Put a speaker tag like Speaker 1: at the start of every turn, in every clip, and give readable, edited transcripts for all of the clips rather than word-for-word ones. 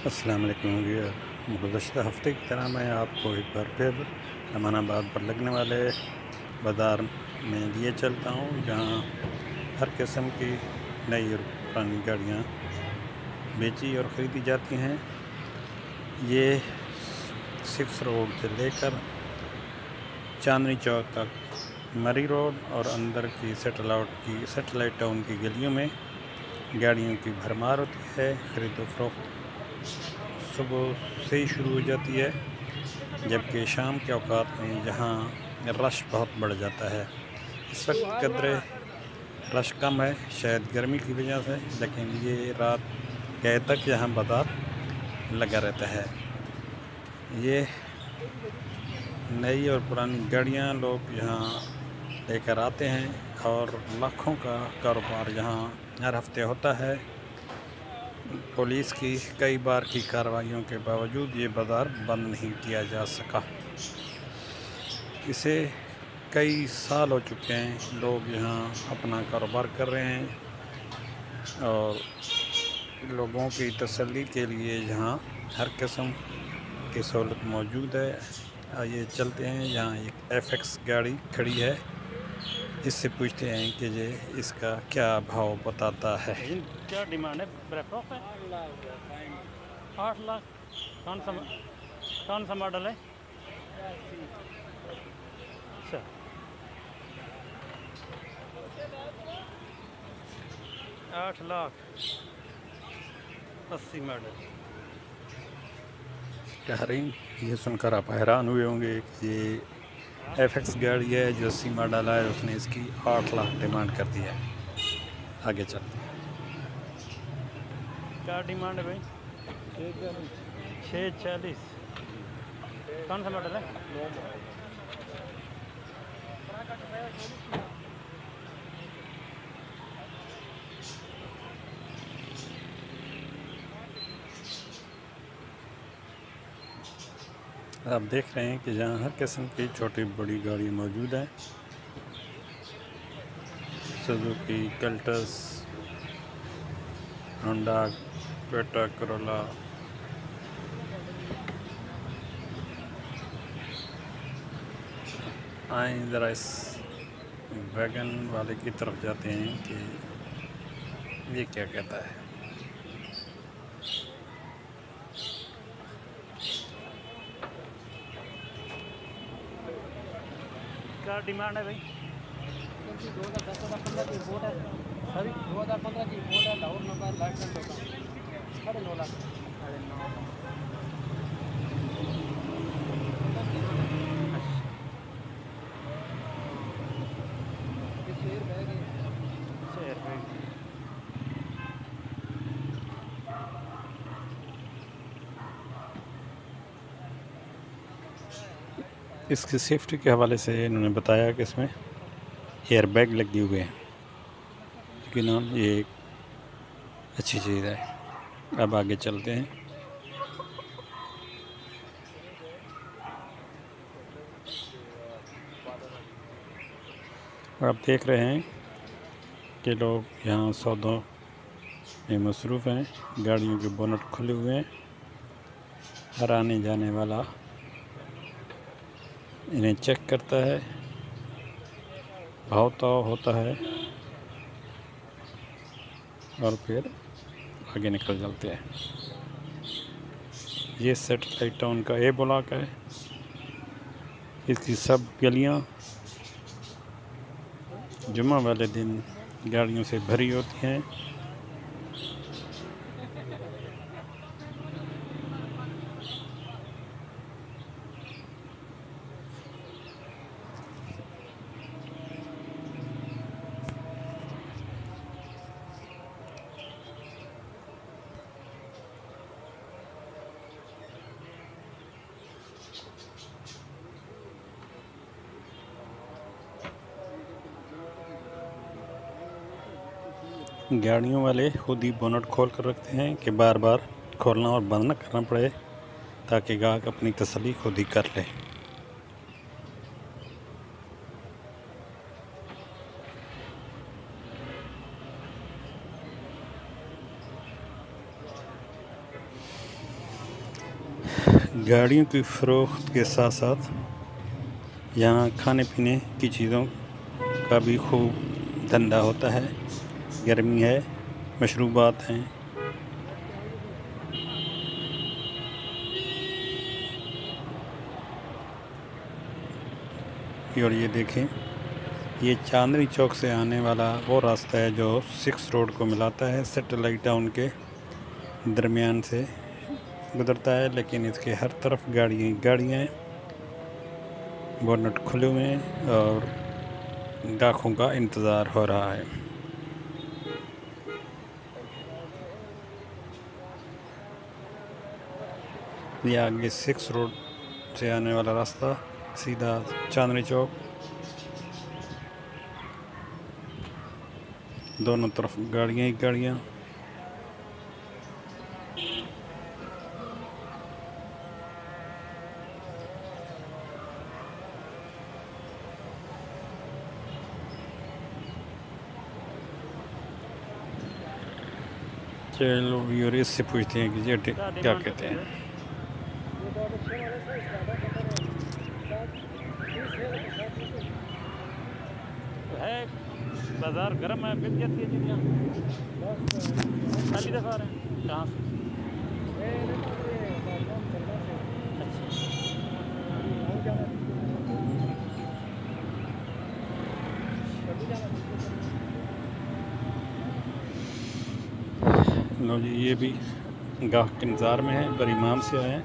Speaker 1: अस्सलाम वालेकुम। गुज़श्ता हफ़्ते की तरह मैं आपको एक बार फिर अमानाबाद पर लगने वाले बाज़ार में लिए चलता हूँ, जहाँ हर किस्म की नई और पुरानी गाड़ियाँ बेची और ख़रीदी जाती हैं। ये 6 रोड से लेकर चांदनी चौक तक मरी रोड और अंदर की सेटेलाइट टाउन की गलियों में गाड़ियों की भरमार होती है। ख़रीदो फरोख्त सुबह से ही शुरू हो जाती है, जबकि शाम के औकात में जहाँ रश बहुत बढ़ जाता है। इस वक्त कदरे रश कम है, शायद गर्मी की वजह से, लेकिन ये रात गए तक यहाँ बाज़ार लगा रहता है। ये नई और पुरानी गाड़ियाँ लोग यहाँ लेकर आते हैं और लाखों का कारोबार यहाँ हर हफ्ते होता है। पुलिस की कई बार की कार्रवाइयों के बावजूद ये बाज़ार बंद नहीं किया जा सका। इसे कई साल हो चुके हैं, लोग यहाँ अपना कारोबार कर रहे हैं और लोगों की तसल्ली के लिए यहाँ हर किस्म की सहूलत मौजूद है। आइए चलते हैं, यहाँ एक एफएक्स गाड़ी खड़ी है, इससे पूछते हैं कि ये इसका क्या भाव बताता है।
Speaker 2: क्या डिमांड है? ब्रेफॉक है 8 लाख। कौन सा मॉडल है? अच्छा, 8,80,000 मॉडल।
Speaker 1: कह रही ये सुनकर आप हैरान हुए होंगे कि ये एफएक्स गाड़ी है जो 80 मॉडल है, उसने इसकी 8 लाख डिमांड कर दी है। आगे चलते हैं।
Speaker 2: क्या डिमांड है भाई? 640। कौन सा मॉडल है?
Speaker 1: आप देख रहे हैं कि जहाँ हर किस्म की छोटी बड़ी गाड़ी मौजूद है। Suzuki, Cultus, Honda, Toyota Corolla, आए ज़रा इस वैगन वाले की तरफ जाते हैं कि ये क्या कहता है।
Speaker 2: क्या डिमांड है भाई?
Speaker 3: 2010-2015 की रिपोर्ट है। सॉरी 2015 की रिपोर्ट है। लाहौर नंबर लाइसेंस होगा 9.5 लाख। 9.5 शेयर बैग है।
Speaker 2: शेयर भाई।
Speaker 1: इसकी सेफ्टी के हवाले से इन्होंने बताया कि इसमें एयर बैग लगे हुए हैं, लेकिन ये एक अच्छी चीज़ है। अब आगे चलते हैं। आप देख रहे हैं कि लोग यहाँ सौदों में मसरूफ़ हैं। गाड़ियों के बोनट खुले हुए हैं। हर आने जाने वाला इन्हें चेक करता है, भाव ताव होता है और फिर आगे निकल जाते हैं। ये सेटेलाइट टाउन का ए ब्लॉक है। इसकी सब गलियां जुम्मा वाले दिन गाड़ियों से भरी होती हैं। गाड़ियों वाले खुद ही बोनट खोल कर रखते हैं कि बार बार खोलना और बंद ना करना पड़े, ताकि ग्राहक अपनी तसल्ली खुद ही कर ले। गाड़ियों की फ़रोख्त के साथ साथ यहाँ खाने पीने की चीज़ों का भी खूब धंधा होता है। गर्मी है, मशरूबात हैं। और ये देखें, ये चांदनी चौक से आने वाला वो रास्ता है जो 6 रोड को मिलाता है, सैटेलाइट टाउन के दरमियान से गुजरता है। लेकिन इसके हर तरफ गाड़ियाँ हैं, बोनट खुले हुए हैं और गाहकों का इंतज़ार हो रहा है। ये आगे 6 रोड से आने वाला रास्ता सीधा चांदनी चौक, दोनों तरफ गाड़ियाँ ही गाड़ियाँ। चलो व्यूअर, इससे पूछते हैं कि ये क्या कहते हैं।
Speaker 2: है बाजार गर्म है, बिक जाती है दुनिया। पहली दफ़ा आ रहे हैं कहाँ से?
Speaker 1: लो जी, ये भी गाहक के इंतज़ार में है, पर इमाम से आए हैं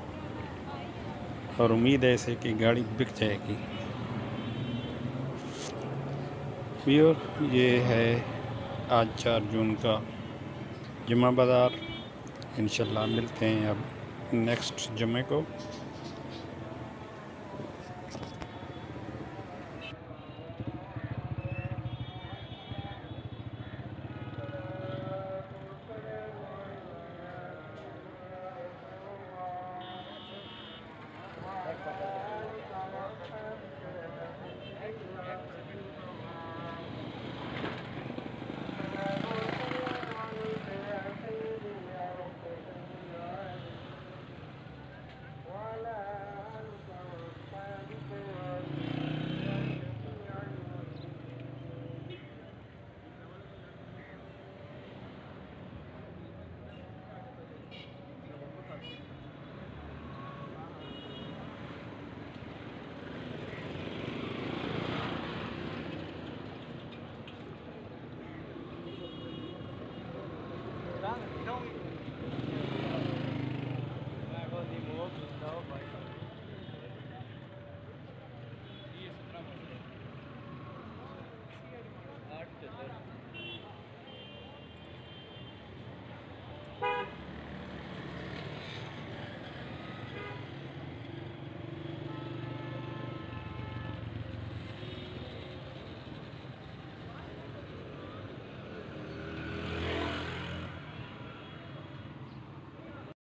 Speaker 1: और उम्मीद है इसे कि गाड़ी बिक जाएगी। व्यूअर, ये है आज 4 जून का जुम्मा बाज़ार। इंशाल्लाह मिलते हैं अब नेक्स्ट जुम्मे को।